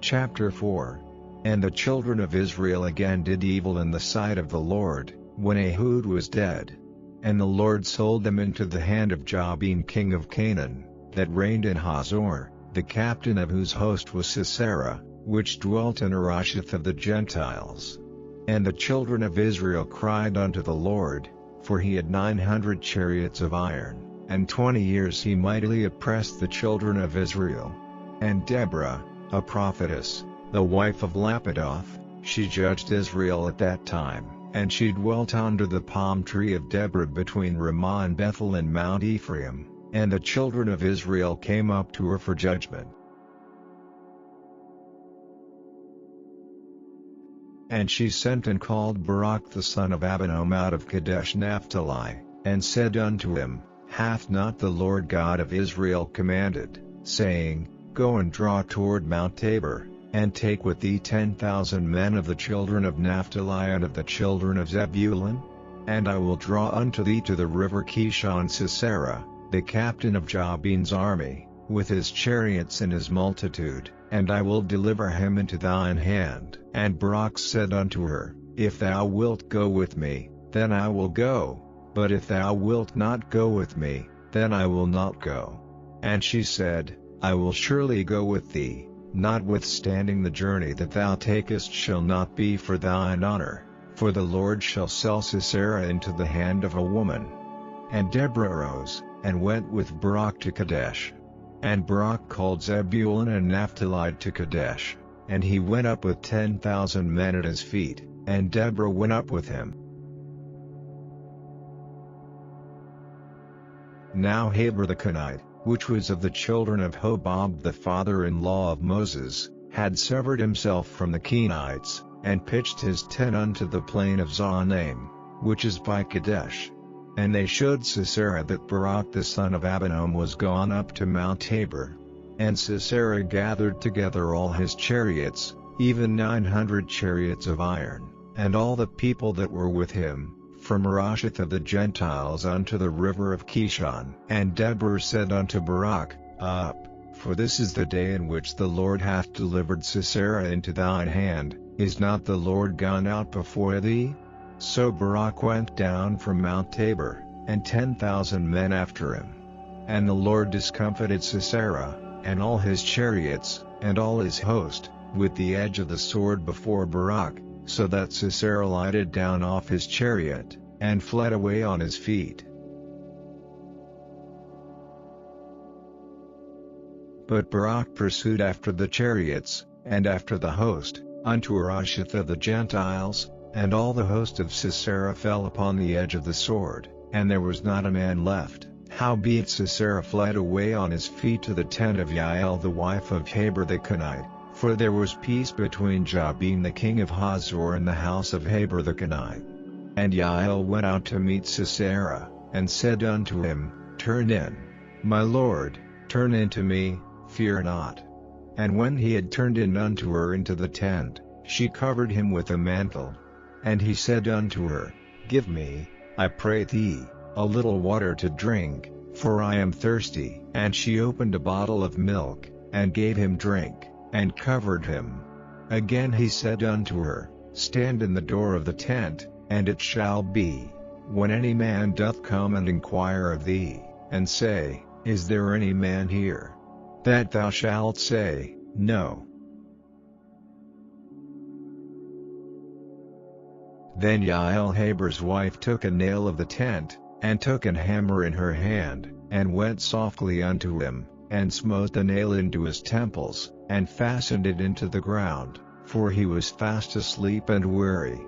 Chapter 4. And the children of Israel again did evil in the sight of the Lord, when Ehud was dead. And the Lord sold them into the hand of Jabin king of Canaan, that reigned in Hazor, the captain of whose host was Sisera, which dwelt in Harosheth of the Gentiles. And the children of Israel cried unto the Lord, for he had 900 chariots of iron, and 20 years he mightily oppressed the children of Israel. And Deborah, a prophetess, the wife of Lapidoth, she judged Israel at that time, and she dwelt under the palm tree of Deborah between Ramah and Bethel and Mount Ephraim, and the children of Israel came up to her for judgment. And she sent and called Barak the son of Abinoam out of Kadesh Naphtali, and said unto him, Hath not the Lord God of Israel commanded, saying, Go and draw toward Mount Tabor, and take with thee 10,000 men of the children of Naphtali and of the children of Zebulun? And I will draw unto thee to the river Kishon Sisera, the captain of Jabin's army, with his chariots and his multitude, and I will deliver him into thine hand. And Barak said unto her, If thou wilt go with me, then I will go, but if thou wilt not go with me, then I will not go. And she said, I will surely go with thee, notwithstanding the journey that thou takest shall not be for thine honor, for the Lord shall sell Sisera into the hand of a woman. And Deborah arose, and went with Barak to Kadesh. And Barak called Zebulun and Naphtali to Kadesh, and he went up with 10,000 men at his feet, and Deborah went up with him. Now Heber the Kenite, which was of the children of Hobab the father-in-law of Moses, had severed himself from the Kenites, and pitched his tent unto the plain of Zaanaim, which is by Kadesh. And they showed Sisera that Barak the son of Abinoam was gone up to Mount Tabor. And Sisera gathered together all his chariots, even 900 chariots of iron, and all the people that were with him, from Harosheth of the Gentiles unto the river of Kishon. And Deborah said unto Barak, Up, for this is the day in which the Lord hath delivered Sisera into thine hand. Is not the Lord gone out before thee? So Barak went down from Mount Tabor, and 10,000 men after him. And the Lord discomfited Sisera, and all his chariots, and all his host, with the edge of the sword before Barak, so that Sisera lighted down off his chariot, and fled away on his feet. But Barak pursued after the chariots, and after the host, unto Harosheth of the Gentiles, and all the host of Sisera fell upon the edge of the sword, and there was not a man left. Howbeit Sisera fled away on his feet to the tent of Yael the wife of Heber the Kenite, for there was peace between Jabin the king of Hazor and the house of Heber the Kenite. And Yael went out to meet Sisera, and said unto him, Turn in, my lord, turn in to me, fear not. And when he had turned in unto her into the tent, she covered him with a mantle. And he said unto her, Give me, I pray thee, a little water to drink, for I am thirsty. And she opened a bottle of milk, and gave him drink, and covered him. Again he said unto her, Stand in the door of the tent, and it shall be, when any man doth come and inquire of thee, and say, Is there any man here? That thou shalt say, No. Then Yael Heber's wife took a nail of the tent, and took an hammer in her hand, and went softly unto him, and smote the nail into his temples, and fastened it into the ground, for he was fast asleep and weary.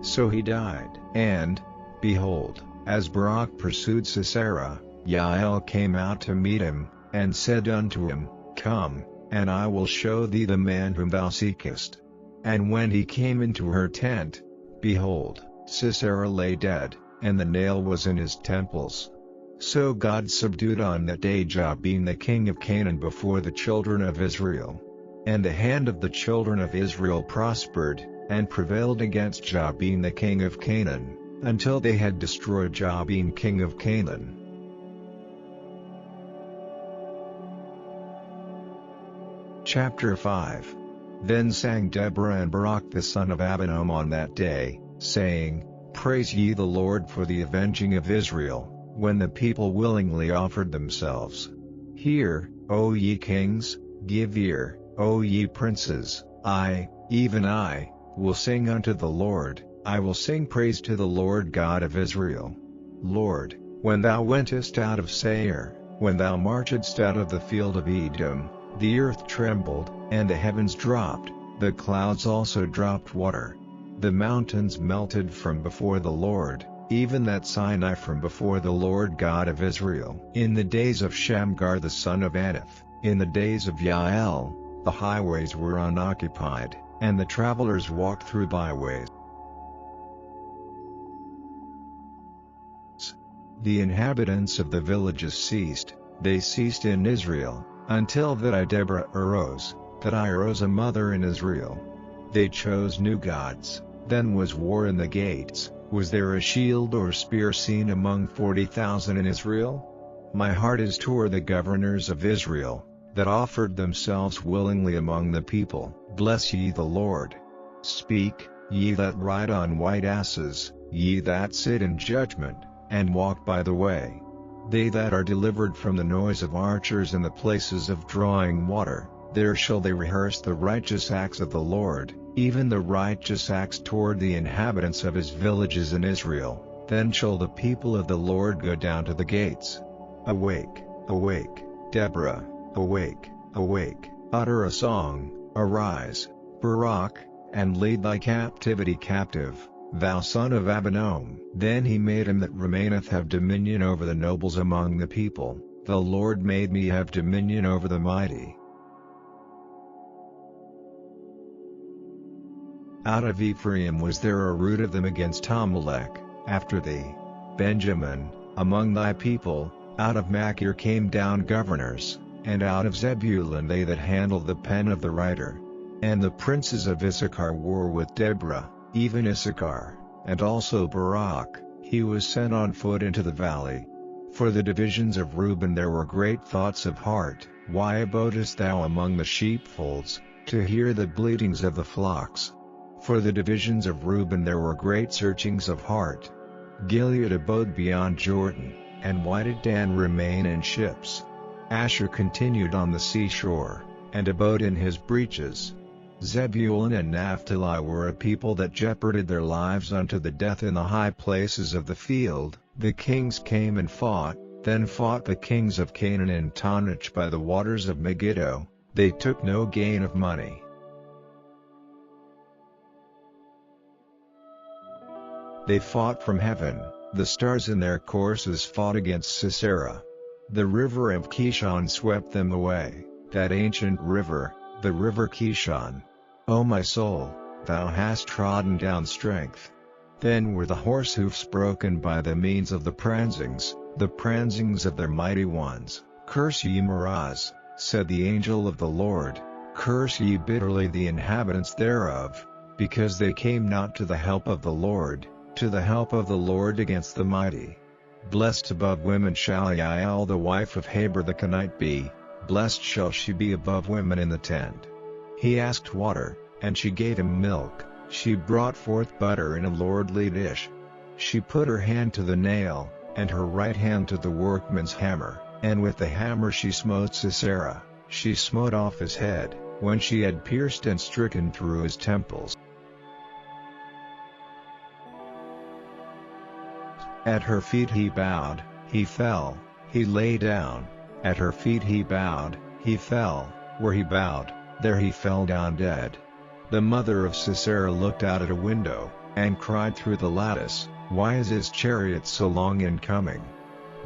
So he died. And, behold, as Barak pursued Sisera, Yael came out to meet him, and said unto him, Come, and I will show thee the man whom thou seekest. And when he came into her tent, behold, Sisera lay dead, and the nail was in his temples. So God subdued on that day Jabin the king of Canaan before the children of Israel. And the hand of the children of Israel prospered, and prevailed against Jabin the king of Canaan, until they had destroyed Jabin king of Canaan. Chapter 5. Then sang Deborah and Barak the son of Abinoam on that day, saying, Praise ye the Lord for the avenging of Israel, when the people willingly offered themselves. Hear, O ye kings, give ear, O ye princes, I, even I, will sing unto the Lord, I will sing praise to the Lord God of Israel. Lord, when thou wentest out of Seir, when thou marchedst out of the field of Edom, the earth trembled, and the heavens dropped, the clouds also dropped water. The mountains melted from before the Lord, even that Sinai from before the Lord God of Israel. In the days of Shamgar the son of Anath, in the days of Yael, the highways were unoccupied, and the travelers walked through byways. The inhabitants of the villages ceased, they ceased in Israel, until that I Deborah arose, that I arose a mother in Israel. They chose new gods, then was war in the gates, was there a shield or spear seen among 40,000 in Israel? My heart is toward the governors of Israel, that offered themselves willingly among the people. Bless ye the Lord. Speak, ye that ride on white asses, ye that sit in judgment, and walk by the way. They that are delivered from the noise of archers in the places of drawing water, there shall they rehearse the righteous acts of the Lord, even the righteous acts toward the inhabitants of his villages in Israel. Then shall the people of the Lord go down to the gates. Awake, awake, Deborah, awake, awake, utter a song, arise, Barak, and lead thy captivity captive, thou son of Abinoam. Then he made him that remaineth have dominion over the nobles among the people, the Lord made me have dominion over the mighty. Out of Ephraim was there a root of them against Amalek, after thee. Benjamin, among thy people, out of Machir came down governors, and out of Zebulun they that handle the pen of the writer. And the princes of Issachar war with Deborah, even Issachar, and also Barak, he was sent on foot into the valley. For the divisions of Reuben there were great thoughts of heart. Why abodest thou among the sheepfolds, to hear the bleatings of the flocks? For the divisions of Reuben there were great searchings of heart. Gilead abode beyond Jordan, and why did Dan remain in ships? Asher continued on the seashore, and abode in his breaches. Zebulun and Naphtali were a people that jeoparded their lives unto the death in the high places of the field. The kings came and fought, then fought the kings of Canaan and Taanach by the waters of Megiddo. They took no gain of money. They fought from heaven, the stars in their courses fought against Sisera. The river of Kishon swept them away, that ancient river, the river Kishon. O my soul, thou hast trodden down strength. Then were the horse hoofs broken by the means of the pransings of their mighty ones. Curse ye Meroz, said the angel of the Lord, curse ye bitterly the inhabitants thereof, because they came not to the help of the Lord, to the help of the Lord against the mighty. Blessed above women shall Yael the wife of Heber the Kenite be, blessed shall she be above women in the tent. He asked water, and she gave him milk, she brought forth butter in a lordly dish. She put her hand to the nail, and her right hand to the workman's hammer, and with the hammer she smote Sisera, she smote off his head, when she had pierced and stricken through his temples. At her feet he bowed, he fell, he lay down, at her feet he bowed, he fell, where he bowed, there he fell down dead. The mother of Sisera looked out at a window, and cried through the lattice, Why is his chariot so long in coming?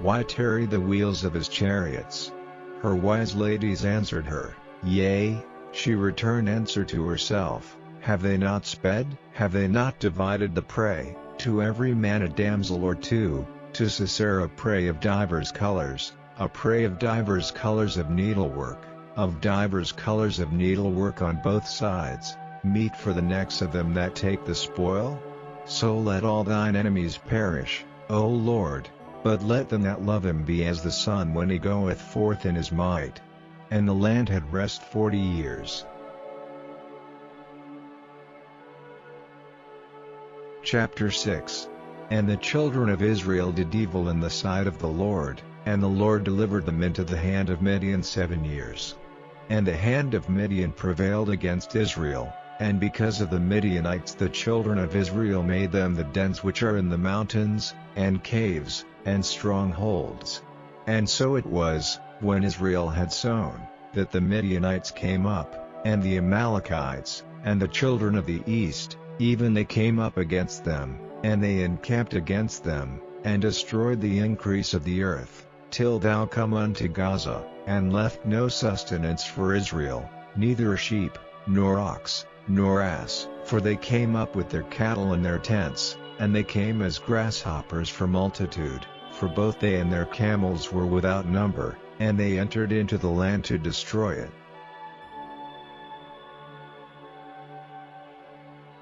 Why tarry the wheels of his chariots? Her wise ladies answered her, Yea, she returned answer to herself, Have they not sped? Have they not divided the prey? To every man a damsel or two, to Sisera prey of divers colors, a prey of divers colors of needlework, of divers colors of needlework on both sides, meat for the necks of them that take the spoil? So let all thine enemies perish, O Lord, but let them that love him be as the sun when he goeth forth in his might. And the land had rest 40 years. Chapter 6. And the children of Israel did evil in the sight of the Lord, and the Lord delivered them into the hand of Midian 7 years. And the hand of Midian prevailed against Israel, and because of the Midianites the children of Israel made them the dens which are in the mountains, and caves, and strongholds. And so it was, when Israel had sown, that the Midianites came up, and the Amalekites, and the children of the east, even they came up against them, and they encamped against them, and destroyed the increase of the earth, till thou come unto Gaza, and left no sustenance for Israel, neither sheep, nor ox, nor ass, for they came up with their cattle and their tents, and they came as grasshoppers for multitude, for both they and their camels were without number, and they entered into the land to destroy it.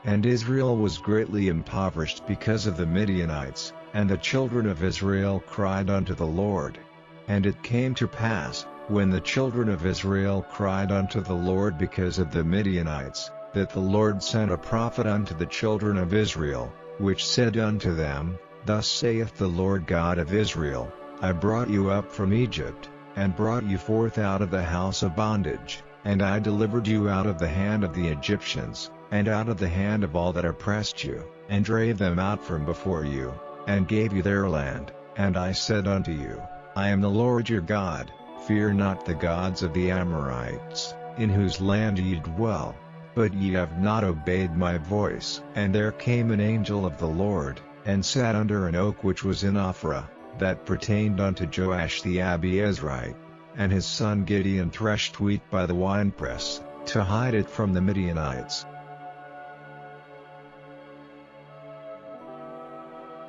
And Israel was greatly impoverished because of the Midianites, and the children of Israel cried unto the Lord. And it came to pass, when the children of Israel cried unto the Lord because of the Midianites, that the Lord sent a prophet unto the children of Israel, which said unto them, Thus saith the Lord God of Israel, I brought you up from Egypt, and brought you forth out of the house of bondage, and I delivered you out of the hand of the Egyptians, and out of the hand of all that oppressed you, and drave them out from before you, and gave you their land. And I said unto you, I am the Lord your God, fear not the gods of the Amorites, in whose land ye dwell. But ye have not obeyed my voice. And there came an angel of the Lord, and sat under an oak which was in Ophrah, that pertained unto Joash the Abiezrite. And his son Gideon threshed wheat by the winepress, to hide it from the Midianites.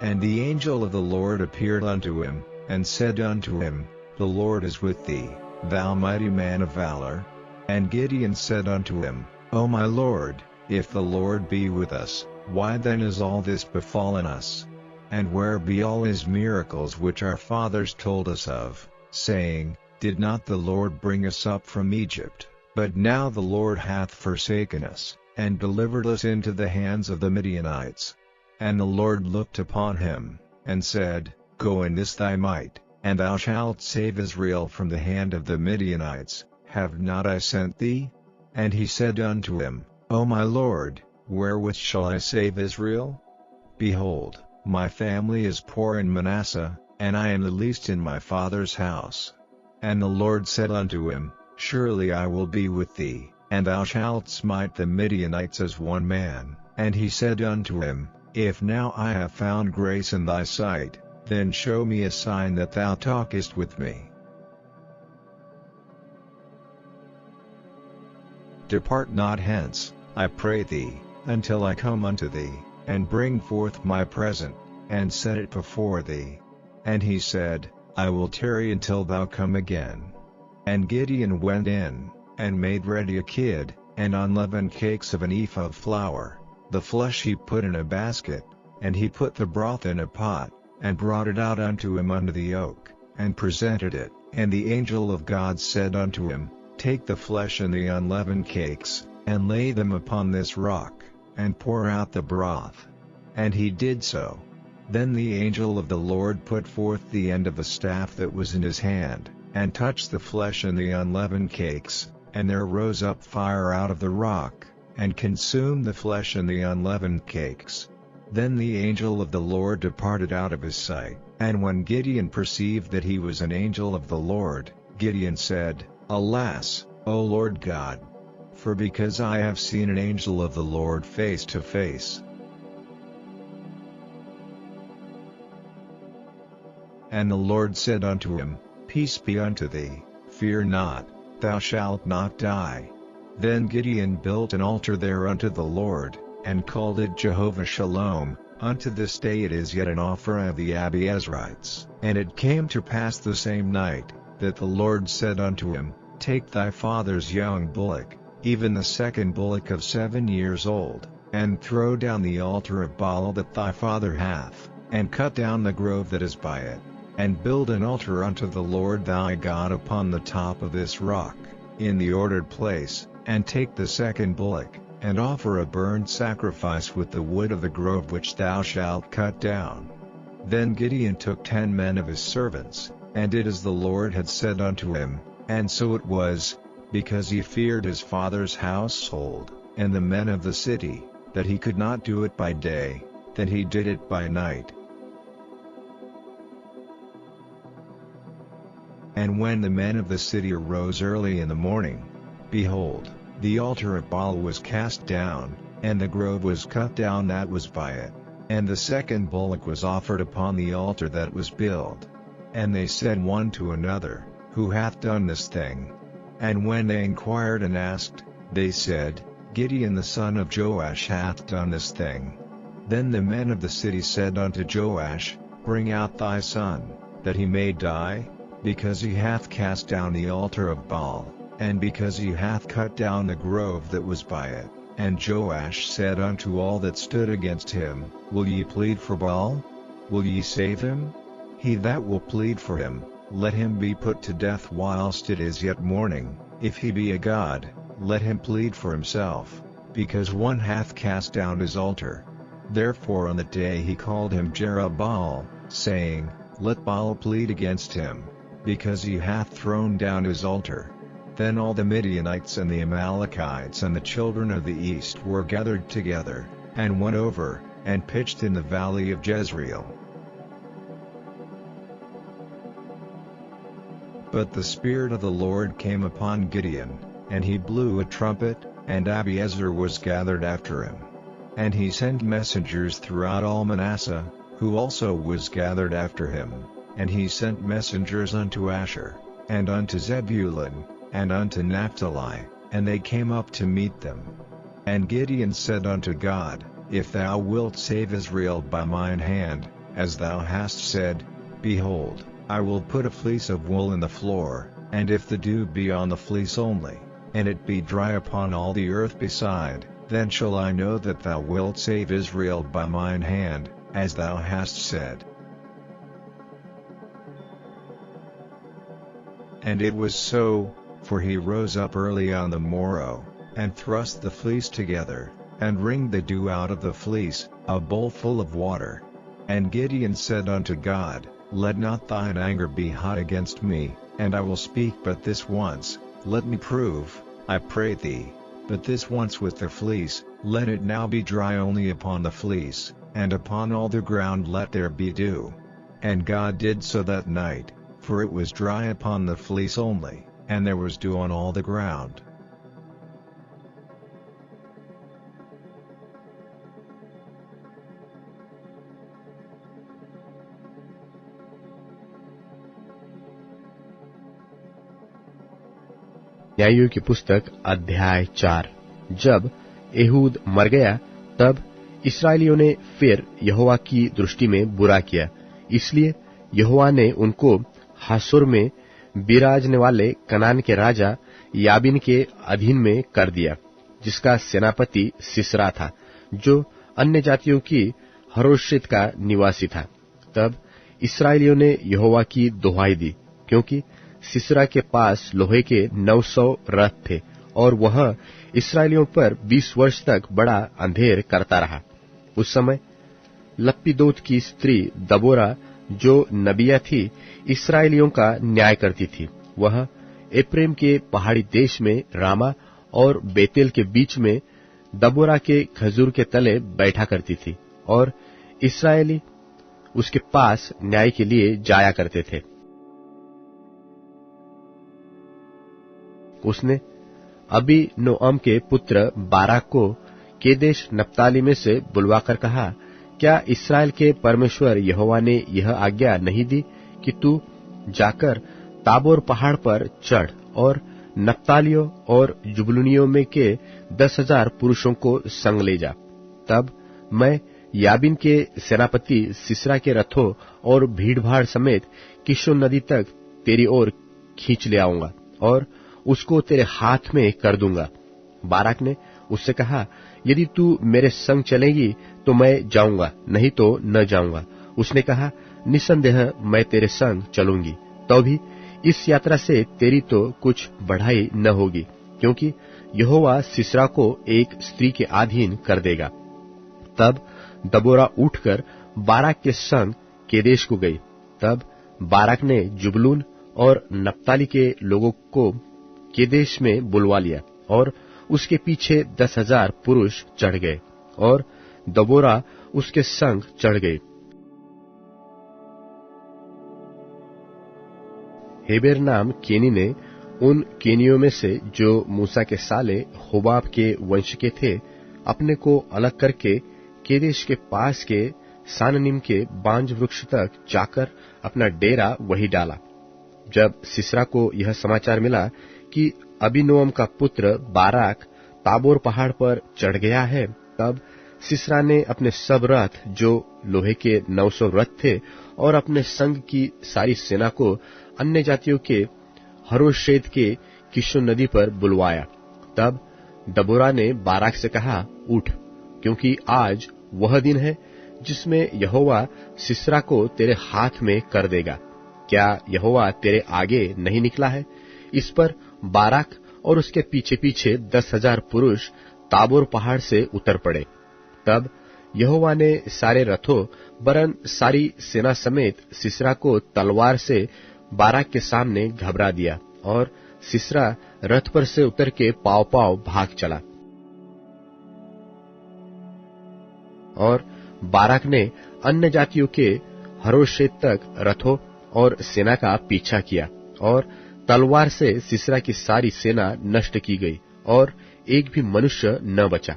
And the angel of the Lord appeared unto him, and said unto him, The Lord is with thee, thou mighty man of valor. And Gideon said unto him, O my Lord, if the Lord be with us, why then is all this befallen us? And where be all his miracles which our fathers told us of, saying, Did not the Lord bring us up from Egypt? But now the Lord hath forsaken us, and delivered us into the hands of the Midianites. And the Lord looked upon him, and said, Go in this thy might, and thou shalt save Israel from the hand of the Midianites. Have not I sent thee? And he said unto him, O my Lord, wherewith shall I save Israel? Behold, my family is poor in Manasseh, and I am the least in my father's house. And the Lord said unto him, Surely I will be with thee, and thou shalt smite the Midianites as one man. And he said unto him, If now I have found grace in thy sight, then show me a sign that thou talkest with me. Depart not hence, I pray thee, until I come unto thee, and bring forth my present, and set it before thee. And he said, I will tarry until thou come again. And Gideon went in, and made ready a kid, and unleavened cakes of an ephah of flour. The flesh he put in a basket, and he put the broth in a pot, and brought it out unto him unto the oak, and presented it. And the angel of God said unto him, Take the flesh and the unleavened cakes, and lay them upon this rock, and pour out the broth. And he did so. Then the angel of the Lord put forth the end of the staff that was in his hand, and touched the flesh and the unleavened cakes, and there rose up fire out of the rock, and consumed the flesh and the unleavened cakes. Then the angel of the Lord departed out of his sight. And when Gideon perceived that he was an angel of the Lord, Gideon said, Alas, O Lord God! For because I have seen an angel of the Lord face to face. And the Lord said unto him, Peace be unto thee, fear not, thou shalt not die. Then Gideon built an altar there unto the Lord, and called it Jehovah Shalom. Unto this day it is yet an offering of the Abiezrites. And it came to pass the same night, that the Lord said unto him, Take thy father's young bullock, even the second bullock of 7 years old, and throw down the altar of Baal that thy father hath, and cut down the grove that is by it, and build an altar unto the Lord thy God upon the top of this rock, in the ordered place. And take the second bullock, and offer a burnt sacrifice with the wood of the grove which thou shalt cut down. Then Gideon took 10 men of his servants, and did as the Lord had said unto him, and so it was, because he feared his father's household, and the men of the city, that he could not do it by day, that he did it by night. And when the men of the city arose early in the morning, behold, the altar of Baal was cast down, and the grove was cut down that was by it, and the second bullock was offered upon the altar that was built. And they said one to another, Who hath done this thing? And when they inquired and asked, they said, Gideon the son of Joash hath done this thing. Then the men of the city said unto Joash, Bring out thy son, that he may die, because he hath cast down the altar of Baal, and because he hath cut down the grove that was by it. And Joash said unto all that stood against him, Will ye plead for Baal? Will ye save him? He that will plead for him, let him be put to death whilst it is yet morning. If he be a god, let him plead for himself, because one hath cast down his altar. Therefore on that day he called him Jerubbaal, saying, Let Baal plead against him, because he hath thrown down his altar. Then all the Midianites and the Amalekites and the children of the east were gathered together, and went over, and pitched in the valley of Jezreel. But the Spirit of the Lord came upon Gideon, and he blew a trumpet, and Abiezer was gathered after him. And he sent messengers throughout all Manasseh, who also was gathered after him, and he sent messengers unto Asher, and unto Zebulun, and unto Naphtali, and they came up to meet them. And Gideon said unto God, If thou wilt save Israel by mine hand, as thou hast said, behold, I will put a fleece of wool in the floor, and if the dew be on the fleece only, and it be dry upon all the earth beside, then shall I know that thou wilt save Israel by mine hand, as thou hast said. And it was so, for he rose up early on the morrow, and thrust the fleece together, and wringed the dew out of the fleece, a bowl full of water. And Gideon said unto God, Let not thine anger be hot against me, and I will speak but this once. Let me prove, I pray thee, but this once with the fleece. Let it now be dry only upon the fleece, and upon all the ground let there be dew. And God did so that night, for it was dry upon the fleece only, and there was dew on all the ground. न्यायियों की पुस्तक अध्याय 4। जब Ehud मर गया, तब इस्राएलियों ने फिर यहोवा की दृष्टि में बुरा किया। इसलिए यहोवा ने उनको हासोर में बिराजने वाले कनान के राजा याबीन के अधीन में कर दिया, जिसका सेनापति सिसरा था, जो अन्य जातियों की हरोशेत का निवासी था। तब इस्राएलियों ने यहोवा की दुहाई दी, क्योंकि सिसरा के पास लोहे के 900 रथ थे, और वह इस्राएलियों पर 20 वर्ष तक बड़ा अंधेर करता रहा। उस समय लप्पीदोत की स्त्री दबोरा, जो नबिया थी, इस्राएलियों का न्याय करती थी। वह एप्रेम के पहाड़ी देश में रामा और बेतेल के बीच में दबोरा के खजूर के तले बैठा करती थी, और इस्राएली उसके पास न्याय के लिए जाया करते थे। उसने अबी नोअम के पुत्र बाराक को केदेश नप्ताली में से बुलवाकर कहा, क्या इस्राएल के परमेश्वर यहोवा ने यह आज्ञा नहीं दी कि तू जाकर ताबोर पहाड़ पर चढ़ और नप्तालियों और जुबलूनियों में के 10,000 पुरुषों को संग ले जा। तब मैं याबीन के सेनापति सिसरा के रथों और भीड़भाड़ समेत किशोन नदी तक तेरी ओर खींच ले आऊंगा और उसको तेरे हाथ में कर दूंगा। बाराक ने उससे कहा, यदि तू मेरे संग चलेगी तो मैं जाऊंगा, नहीं तो न जाऊंगा। उसने कहा, निसंदेह मैं तेरे संग चलूंगी, तो भी इस यात्रा से तेरी तो कुछ बढ़ाई न होगी, क्योंकि यहोवा सिसरा को एक स्त्री के अधीन कर देगा। तब दबोरा उठकर बाराक के संग केदेश को गई। तब बाराक ने जुबलून और नप्ताली के लोगों को केदेश में बुलवा लिया और उसके पीछे 10,000 पुरुष चढ़ गए और दबोरा उसके संग चढ़ गई। हेबेर नाम केनी ने उन केनियों में से जो मूसा के साले होबाब के वंश के थे अपने को अलग करके केदेश के पास के साननिम के बांज वृक्ष तक जाकर अपना डेरा वही डाला। जब सिसरा को यह समाचार मिला कि अबीनोअम का पुत्र बाराक ताबोर पहाड़ पर चढ़ गया है, तब सिसरा ने अपने सब रथ जो लोहे के 900 रथ थे और अपने संग की सारी सेना को अन्य जातियों के हरोशेत के किशोन नदी पर बुलवाया। तब दबोरा ने बाराक से कहा, उठ, क्योंकि आज वह दिन है जिसमें यहोवा सिसरा को तेरे हाथ में कर देगा। क्या यहोवा तेरे आगे नहीं निकला है? इस पर बाराक और उसके पीछे पीछे 10,000 पुरुष ताबोर पहाड़ से उतर पड़े। तब यहोवा ने सारे रथों वरन सारी सेना समेत सिसरा को तलवार से बाराक के सामने घबरा दिया और सिसरा रथ पर से उतर के पाव पाव भाग चला। और बाराक ने अन्य जातियों के हरोशेत तक रथों और सेना का पीछा किया और तलवार से सिसरा की सारी सेना नष्ट की गई और एक भी मनुष्य न बचा।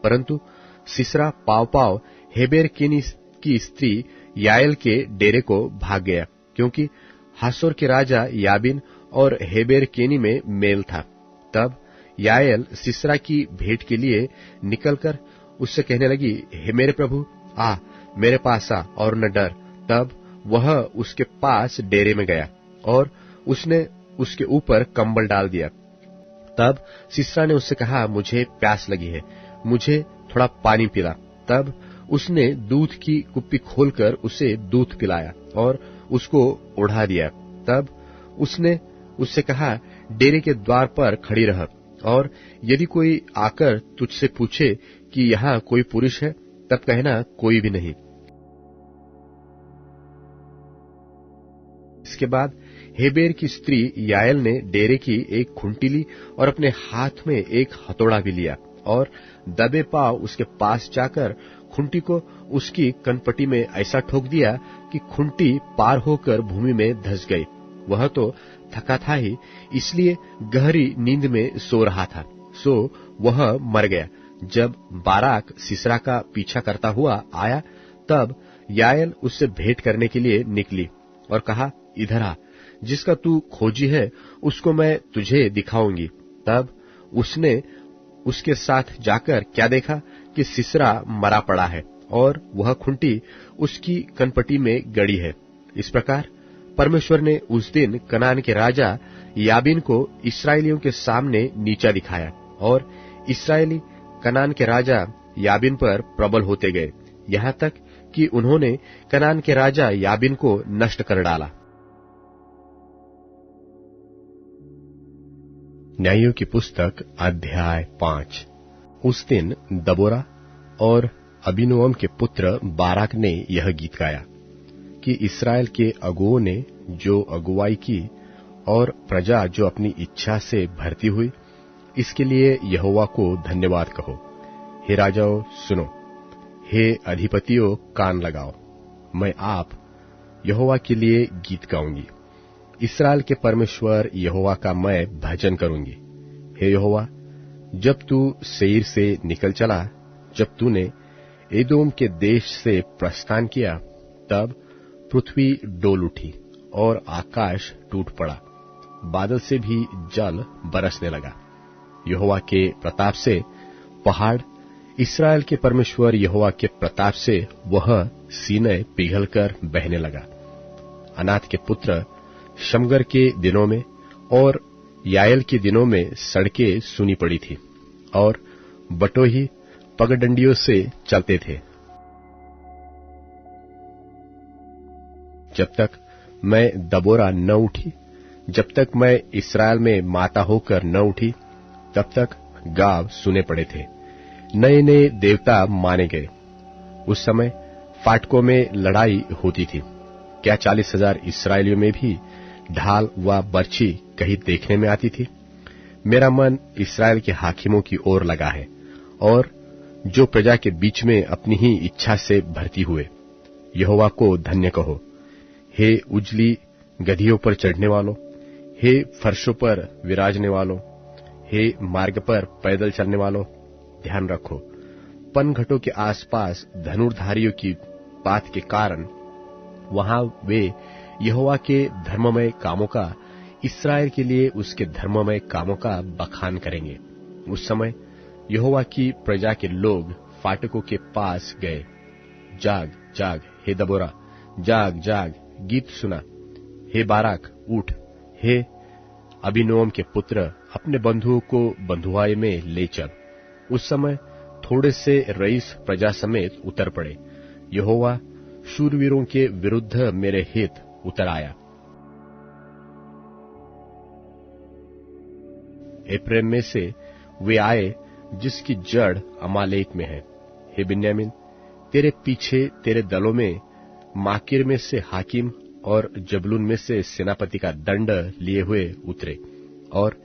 परंतु सिसरा पाव पाव हेबेर केनी की स्त्री याएल के डेरे को भाग गया, क्योंकि हासोर के राजा याबिन और हेबेर केनी में मेल था। तब याएल सिसरा की भेंट के लिए निकलकर उससे कहने लगी, हे मेरे प्रभु, आ मेरे पास आ और न डर। तब वह उसके पास डेरे में गया और उसने उसके ऊपर कंबल डाल दिया। तब सिसरा ने उससे कहा, मुझे प्यास लगी है, मुझे थोड़ा पानी पिला। तब उसने दूध की कुप्पी खोलकर उसे दूध पिलाया और उसको ओढ़ा दिया। तब उसने उससे कहा, डेरे के द्वार पर खड़ी रह, और यदि कोई आकर तुझसे पूछे कि यहाँ कोई पुरुष है, तब कहना, कोई भी नहीं। इसके बाद हेबेर की स्त्री याएल ने डेरे की एक खुंटी ली और अपने हाथ में एक हथौड़ा भी लिया और दबे पांव उसके पास जाकर खुंटी को उसकी कनपटी में ऐसा ठोक दिया कि खुंटी पार होकर भूमि में धंस गई। वह तो थका था ही, इसलिए गहरी नींद में सो रहा था, सो वह मर गया। जब बाराक सिसरा का पीछा करता हुआ आया, तब याएल उससे भेंट करने के लिए निकली और कहा, इधर आ, जिसका तू खोजी है उसको मैं तुझे दिखाऊंगी। तब उसने उसके साथ जाकर क्या देखा कि सिसरा मरा पड़ा है और वह खुंटी उसकी कनपटी में गड़ी है। इस प्रकार परमेश्वर ने उस दिन कनान के राजा याबिन को इस्राएलियों के सामने नीचा दिखाया और इस्राएली कनान के राजा याबिन पर प्रबल होते गए, यहाँ तक कि उन्होंने कनान के राजा याबिन को नष्ट कर डाला। न्यायों की पुस्तक अध्याय 5। उस दिन दबोरा और अबीनोअम के पुत्र बाराक ने यह गीत गाया कि इस्राएल के अगुओं ने जो अगुवाई की और प्रजा जो अपनी इच्छा से भरती हुई, इसके लिए यहोवा को धन्यवाद कहो। हे राजाओं सुनो, हे अधिपतियों कान लगाओ, मैं आप यहोवा के लिए गीत गाऊंगी। इस्राएल के परमेश्वर यहोवा का मैं भजन करूंगी। हे यहोवा, जब तू सेईर से निकल चला, जब तूने एदोम के देश से प्रस्थान किया, तब पृथ्वी डोल उठी और आकाश टूट पड़ा, बादल से भी जल बरसने लगा। यहोवा के प्रताप से पहाड़, इस्राएल के परमेश्वर यहोवा के प्रताप से वह सीनै पिघलकर बहने लगा। अनात के पुत्र शमगर के दिनों में और याएल के दिनों में सड़कें सुनी पड़ी थी और बटोही पगडंडियों से चलते थे। जब तक मैं दबोरा न उठी, जब तक मैं इस्राएल में माता होकर न उठी, तब तक गाव सुने पड़े थे। नए नए देवता माने गए। उस समय फाटकों में लड़ाई होती थी। क्या 40,000 इस्राएलियों में भी ढाल व बर्छी कहीं देखने में आती थी? मेरा मन इस्राएल के हाकिमों की ओर लगा है, और जो प्रजा के बीच में अपनी ही इच्छा से भर्ती हुए। यहोवा को धन्य कहो। हे उजली गधियों पर चढ़ने वालों, हे फर्शों पर विराजने वालों, हे मार्ग पर पैदल चलने वालों, ध्यान रखो, पनघटों के आसपास धनुर्धारियों की बात के कारण वहां वे यहोवा के धर्ममय कामों का, इस्राएल के लिए उसके धर्ममय कामों का बखान करेंगे। उस समय यहोवा की प्रजा के लोग फाटकों के पास गए। जाग जाग हे दबोरा, जाग जाग, गीत सुना। हे बाराक, उठ। हे अबीनोअम के पुत्र, अपने बंधुओं को बंधुआई में ले चल। उस समय थोड़े से रईस प्रजा समेत उतर पड़े। यहोवा शूरवीरों के विरुद्ध मेरे हित उतर आया। एप्रैम में से वे आए जिसकी जड़ अमालेक में है। हे बिन्यामीन, तेरे पीछे तेरे दलों में माकिर में से हाकिम और जबलून में से सेनापति का दंड लिए हुए उतरे, और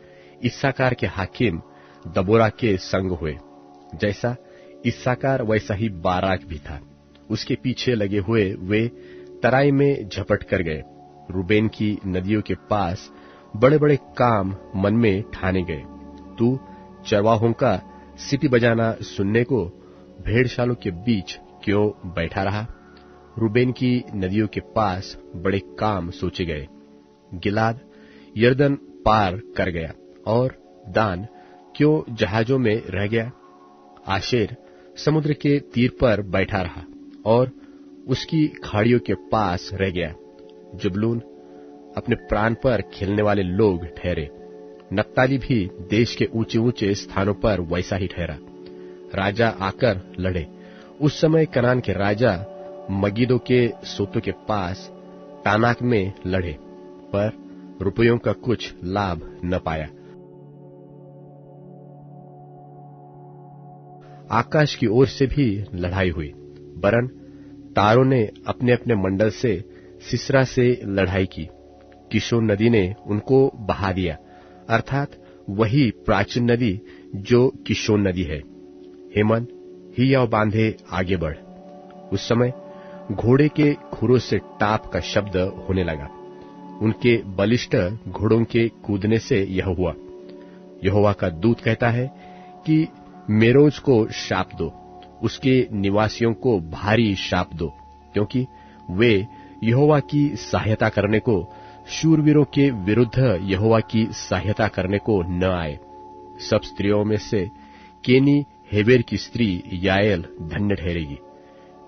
इस्साकार के हाकिम दबोरा के संग हुए। जैसा इस्साकार वैसा ही बाराक भी था। उसके पीछे लगे हुए वे तराई में झपट कर गए। रूबेन की नदियों के पास बड़े बड़े काम मन में ठाने गए। तू चरवाहों का सीटी बजाना सुनने को भेड़शालों के बीच क्यों बैठा रहा? रूबेन की नदियों के पास बड़े काम सोचे गए। गिलाद यरदन पार कर गया, और दान क्यों जहाजों में रह गया? आशेर समुद्र के तीर पर बैठा रहा, और उसकी खाड़ियों के पास रह गया। जबलून अपने प्राण पर खेलने वाले लोग ठहरे। नप्ताली भी देश के ऊंचे ऊंचे स्थानों पर वैसा ही ठहरा। राजा आकर लड़े। उस समय कनान के राजा मगिदो के सोतों के पास तानाक में लड़े, पर रुपयों का कुछ लाभ न पाया। आकाश की ओर से भी लड़ाई हुई, वरन तारों ने अपने अपने मंडल से सिसरा से लड़ाई की। किशोन नदी ने उनको बहा दिया, अर्थात वही प्राचीन नदी जो किशोन नदी है। हेमन हियाव बांधे आगे बढ़। उस समय घोड़े के खुरों से टाप का शब्द होने लगा। उनके बलिष्ठ घोड़ों के कूदने से यह हुआ। यहोवा का दूत कहता है कि मेरोज को शाप दो, उसके निवासियों को भारी शाप दो, क्योंकि वे यहोवा की सहायता करने को, शूरवीरों के विरुद्ध यहोवा की सहायता करने को न आए। सब स्त्रियों में से केनी हेबेर की स्त्री याएल धन्य ठहरेगी।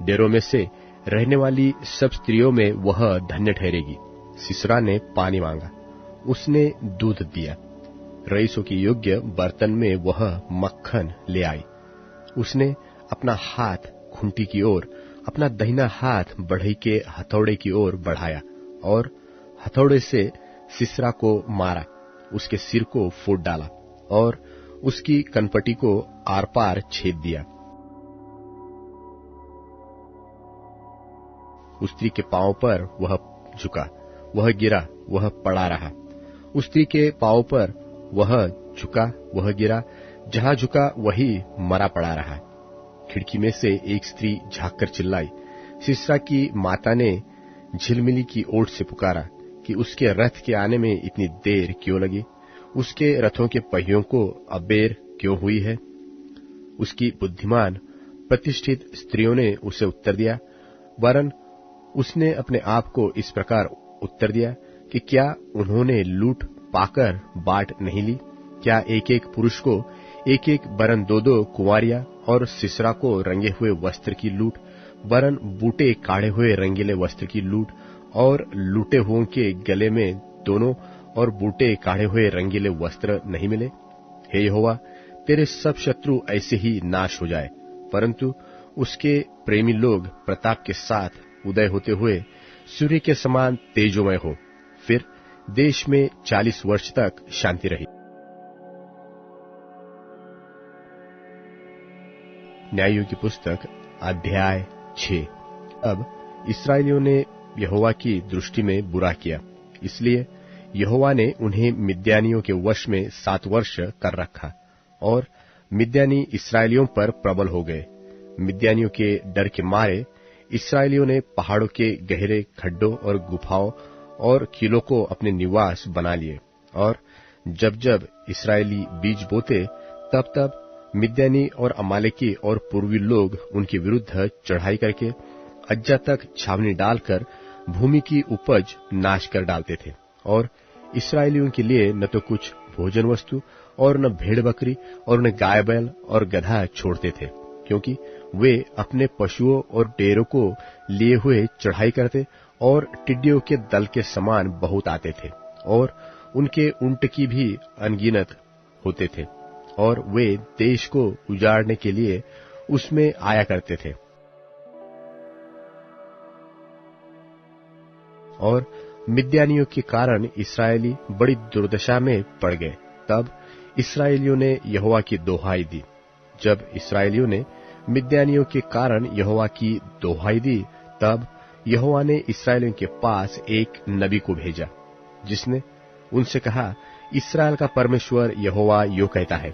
डेरों में से रहने वाली सब स्त्रियों में वह धन्य ठहरेगी। सिसरा ने पानी मांगा, उसने दूध दिया। रईसों के योग्य बर्तन में वह मक्खन ले आई। उसने अपना हाथ खुंटी की ओर, अपना दाहिना हाथ बढ़ई के हथौड़े की ओर बढ़ाया, और हथौड़े से सिसरा को मारा। उसके सिर को फोड़ डाला, और उसकी कनपटी को आर पार छेद दिया। उस स्त्री के पांव पर वह झुका, वह गिरा, वह पड़ा रहा। उस स्त्री के पांव पर वह झुका, वह गिरा, जहां झुका वही मरा पड़ा रहा। खिड़की में से एक स्त्री झांककर चिल्लाई। सिसरा की माता ने झिलमिली की ओट से पुकारा कि उसके रथ के आने में इतनी देर क्यों लगी? उसके रथों के पहियों को अबेर क्यों हुई है? उसकी बुद्धिमान प्रतिष्ठित स्त्रियों ने उसे उत्तर दिया, वरन उसने अपने आप को इस प्रकार उत्तर दिया कि क्या उन्होंने लूट पाकर बाट नहीं ली? क्या एक एक पुरुष को एक एक वरन दो दो कुंवारियां, और सिसरा को रंगे हुए वस्त्र की लूट, वरन बूटे काढ़े हुए रंगीले वस्त्र की लूट, और लूटे हुओं के गले में दोनों और बूटे काढ़े हुए रंगीले वस्त्र नहीं मिले? हे यहोवा, तेरे सब शत्रु ऐसे ही नाश हो जाए, परंतु उसके प्रेमी लोग प्रताप के साथ उदय होते हुए सूर्य के समान तेजोमय हो। फिर देश में 40 वर्ष तक शांति रही। न्यायों की पुस्तक अध्याय 6। अब इस्राएलियों ने यहोवा की दृष्टि में बुरा किया, इसलिए यहोवा ने उन्हें मिद्यानियों के वश में 7 वर्ष कर रखा, और मिद्यानी इस्राएलियों पर प्रबल हो गए। मिद्यानियों के डर के मारे इस्राएलियों ने पहाड़ों के गहरे खड्डों और गुफाओं और किलों को अपने निवास बना लिए, और जब जब इस्राएली बीज बोते तब तब मिद्यानी और अमालेकी और पूर्वी लोग उनके विरुद्ध चढ़ाई करके अज्जा तक छावनी डालकर भूमि की उपज नाश कर डालते थे, और इस्राएलियों के लिए न तो कुछ भोजन वस्तु और न भेड़ बकरी और न गाय बैल और गधा छोड़ते थे, क्योंकि वे अपने पशुओं और डेरों को लिए हुए चढ़ाई करते और टिड्डियों के दल के समान बहुत आते थे, और उनके ऊंट की भी अनगिनत होते थे, और वे देश को उजाड़ने के लिए उसमें आया करते थे। और मिद्यानियों के कारण इस्राएली बड़ी दुर्दशा में पड़ गए। तब इस्राएलियों ने यहोवा की दोहाई दी। जब इस्राएलियों ने मिद्यानियों के कारण यहोवा की दोहाई दी, तब यहोवा ने इस्राएलियों के पास एक नबी को भेजा, जिसने उनसे कहा, इस्राएल का परमेश्वर यहोवा यो कहता है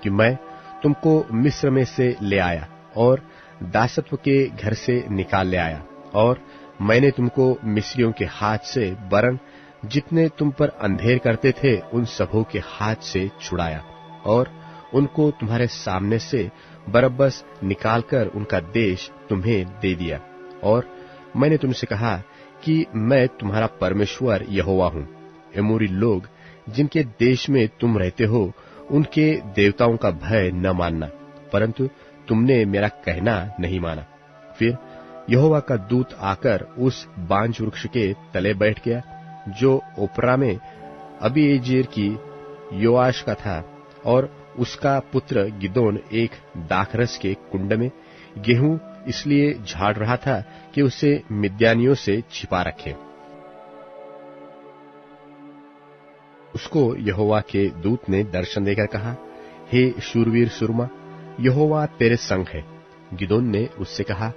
कि मैं तुमको मिस्र में से ले आया और दासत्व के घर से निकाल ले आया, और मैंने तुमको मिस्रियों के हाथ से, वरन जितने तुम पर अंधेर करते थे उन सबों के हाथ से छुड़ाया, और उनको तुम्हारे सामने से बरब्बस निकालकर उनका देश तुम्हें दे दिया। और मैंने तुमसे कहा कि मैं तुम्हारा परमेश्वर यहोवा हूं। एमोरी लोग जिनके देश में तुम रहते हो, उनके देवताओं का भय न मानना, परंतु तुमने मेरा कहना नहीं माना। फिर यहोवा का दूत आकर उस बांज वृक्ष के तले बैठ गया, जो ओपरा में अबीएजेर की योआश का था, और उसका पुत्र गिदोन एक दाखरस के कुंड में गेहूं इसलिए झाड़ रहा था कि उसे मिद्यानियों से छिपा रखे। उसको यहोवा के दूत ने दर्शन देकर कहा, हे शूरवीर सुरमा, यहोवा तेरे संग है। गिदोन ने उससे कहा,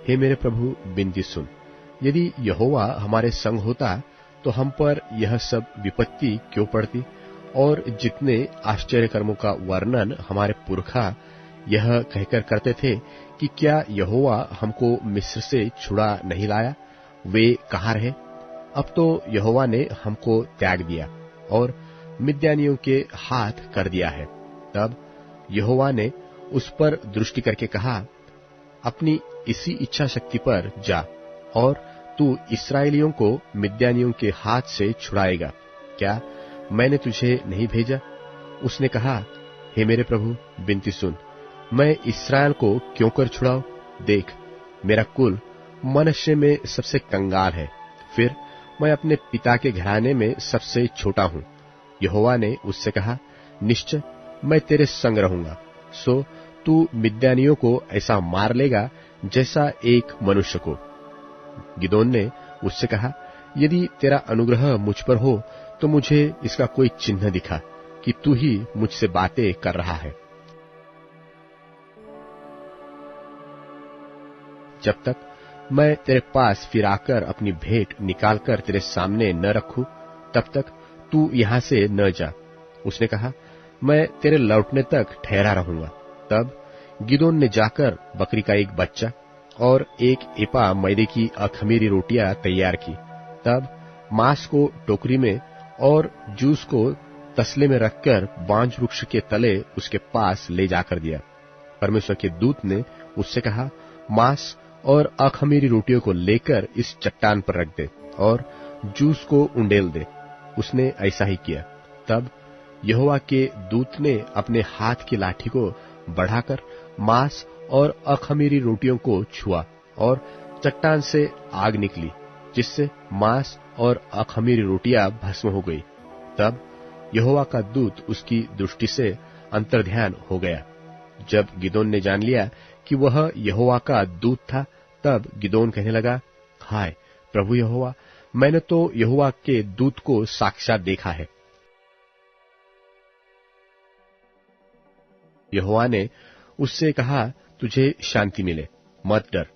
हे मेरे प्रभु, विनती सुन, यदि यहोवा हमारे संग होता तो हम पर यह सब विपत्ति क्यों पड़ती, और जितने आश्चर्य कर्मों का वर्णन हमारे पुरखा यह कहकर करते थे कि क्या यहोवा हमको मिस्र से छुड़ा नहीं लाया, वे कहाँ रहे? अब तो यहोवा ने हमको त्याग दिया और मिद्यानियों के हाथ कर दिया है। तब यहोवा ने उस पर दृष्टि करके कहा, अपनी इसी इच्छा शक्ति पर जा, और तू इस्राएलियों को मिद्यानियों के हाथ से छुड़ाएगा। क्या मैंने तुझे नहीं भेजा? उसने कहा, हे मेरे प्रभु, विनती सुन, मैं इस्राएल को क्यों कर छुड़ाऊं? देख, मेरा कुल मनुष्य में सबसे कंगाल है, फिर मैं अपने पिता के घराने में सबसे छोटा हूं। यहोवा ने उससे कहा, निश्चय मैं तेरे संग रहूंगा, सो तू मिद्यानियों को ऐसा मार लेगा जैसा एक मनुष्य को। गिदोन ने उससे कहा, यदि तेरा अनुग्रह मुझ पर हो तो मुझे इसका कोई चिन्ह दिखा कि तू ही मुझसे बातें कर रहा है। जब तक मैं तेरे पास फिर आकर अपनी भेंट निकालकर तेरे सामने न रखूं, तब तक तू यहां से न जा। उसने कहा, मैं तेरे लौटने तक ठहरा रहूंगा। तब गिदोन ने जाकर बकरी का एक बच्चा और एक एपा मैदे की अखमीरी रोटियां तैयार की। तब मांस को टोकरी में और जूस को तसले में रखकर बांज वृक्ष के तले उसके पास ले जाकर दिया। परमेश्वर के दूत ने उससे कहा, मांस और अखमीरी रोटियों को लेकर इस चट्टान पर रख दे और जूस को उंडेल दे। उसने ऐसा ही किया। तब यहोवा के दूत ने अपने हाथ की लाठी को बढ़ाकर मांस और अखमीरी रोटियों को छुआ, और चट्टान से आग निकली, जिससे मांस और अखमीरी रोटियां भस्म हो गई। तब यहोवा का दूत उसकी दृष्टि से अंतर्ध्यान हो गया। जब गिदोन ने जान लिया कि वह यहोवा का दूत था, तब गिदोन कहने लगा, हाय प्रभु यहोवा, मैंने तो यहोवा के दूत को साक्षात देखा है। यहोवा ने उससे कहा, तुझे शांति मिले, मत डर,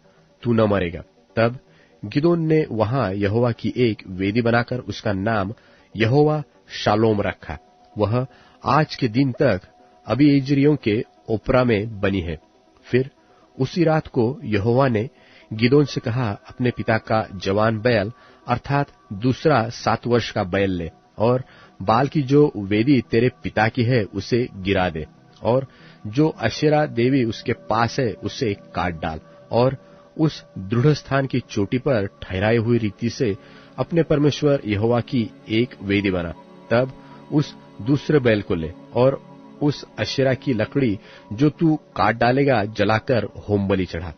तू न मरेगा। तब गिदोन ने वहां यहोवा की एक वेदी बनाकर उसका नाम यहोवा शालोम रखा। वह आज के दिन तक अबीएजेरियों के ओपरा में बनी है। फिर उसी रात को यहोवा ने गिदोन से कहा, अपने पिता का जवान बैल अर्थात दूसरा 7 वर्ष का बैल ले और बाल की जो वेदी तेरे पिता की है उसे गिरा दे, और जो अशेरा देवी उसके पास है उसे काट डाल, और उस दृढ़ स्थान की चोटी पर ठहराई हुई रीति से अपने परमेश्वर यहोवा की एक वेदी बना। तब उस दूसरे बैल को ले और उस अशेरा की लकड़ी जो तू काट डालेगा जलाकर होम बलि चढ़ा।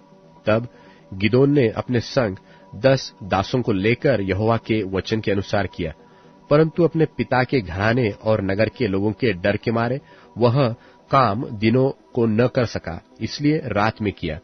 तब गिदोन ने अपने संग 10 दासों को लेकर यहोवा के वचन के अनुसार किया, परंतु अपने पिता के घराने और नगर के लोगों के डर के मारे वह काम दिनों को न कर सका, इसलिए रात में किया।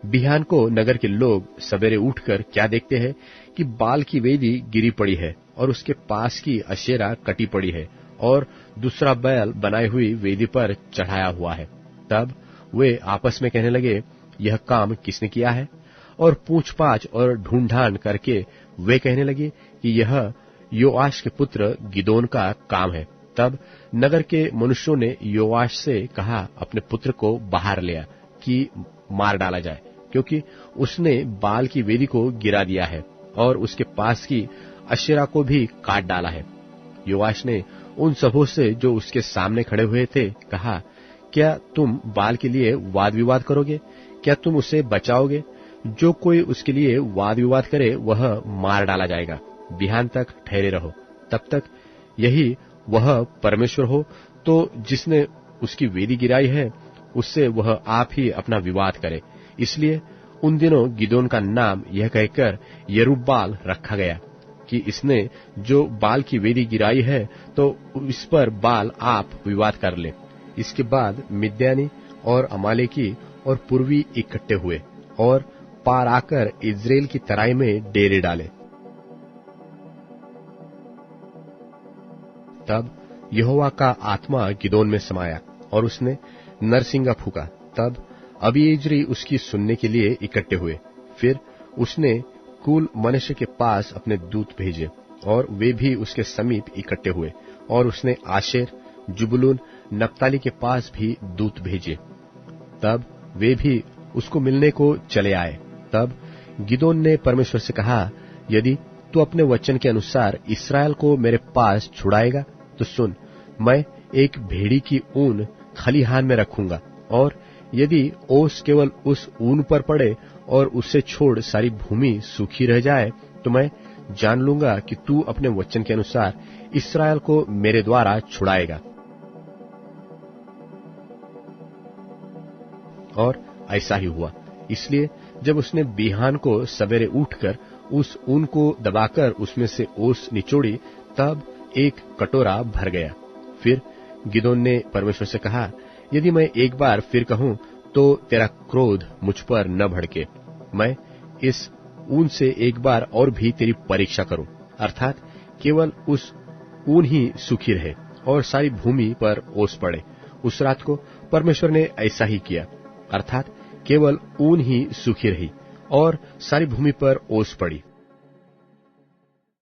बिहान को नगर के लोग सवेरे उठकर क्या देखते हैं कि बाल की वेदी गिरी पड़ी है और उसके पास की अशेरा कटी पड़ी है और दूसरा बैल बनाई हुई वेदी पर चढ़ाया हुआ है। तब वे आपस में कहने लगे, यह काम किसने किया है? और पूछपाछ और ढूंढान करके वे कहने लगे कि यह योआश के पुत्र गिदोन का काम है। तब नगर के मनुष्यों ने योआश से कहा, अपने पुत्र को बाहर ले आ कि मार डाला जाए, क्योंकि उसने बाल की वेदी को गिरा दिया है और उसके पास की अशेरा को भी काट डाला है। योआश ने उन सबों से जो उसके सामने खड़े हुए थे कहा, क्या तुम बाल के लिए वाद विवाद करोगे? क्या तुम उसे बचाओगे? जो कोई उसके लिए वाद विवाद करे वह मार डाला जाएगा। बिहान तक ठहरे रहो, तब तक यही वह परमेश्वर हो तो जिसने उसकी वेदी गिराई है उससे वह आप ही अपना विवाद करे। इसलिए उन दिनों गिदोन का नाम यह कहकर यरूब्बाल रखा गया कि इसने जो बाल की वेदी गिराई है तो इस पर बाल आप विवाद कर ले। इसके बाद मिद्यानी और अमालेकी और पूर्वी इकट्ठे हुए और पार आकर इस्राएल की तराई में डेरे डाले। तब यहोवा का आत्मा गिदोन में समाया और उसने नरसिंगा फूका। तब अबीएजेरी उसकी सुनने के लिए इकट्ठे हुए। फिर उसने कुल मनश्शे के पास अपने दूत भेजे और वे भी उसके समीप इकट्ठे हुए, और उसने आशेर, जुबुलून, नप्ताली के पास भी दूत भेजे। तब वे भी उसको मिलने को चले आए। तब गिदोन ने परमेश्वर से कहा, यदि तू अपने वचन के अनुसार इस्राएल को मेरे पास छुड़ाएगा तो सुन, मैं एक भेड़ी की ऊन खलिहान में रखूंगा, और यदि ओस केवल उस ऊन पर पड़े और उससे छोड़ सारी भूमि सूखी रह जाए तो मैं जान लूंगा कि तू अपने वचन के अनुसार इस्राएल को मेरे द्वारा छुड़ाएगा। और ऐसा ही हुआ। इसलिए जब उसने बिहान को सवेरे उठकर उस ऊन को दबाकर उसमें से ओस निचोड़ी, तब एक कटोरा भर गया। फिर गिदोन ने परमेश्वर से कहा, यदि मैं एक बार फिर कहूं तो तेरा क्रोध मुझ पर न भड़के। मैं इस ऊन से एक बार और भी तेरी परीक्षा करूं, अर्थात केवल उस ऊन ही सूखी रहे और सारी भूमि पर ओस पड़े। उस रात को परमेश्वर ने ऐसा ही किया, अर्थात केवल ऊन ही सूखी रही और सारी भूमि पर ओस पड़ी।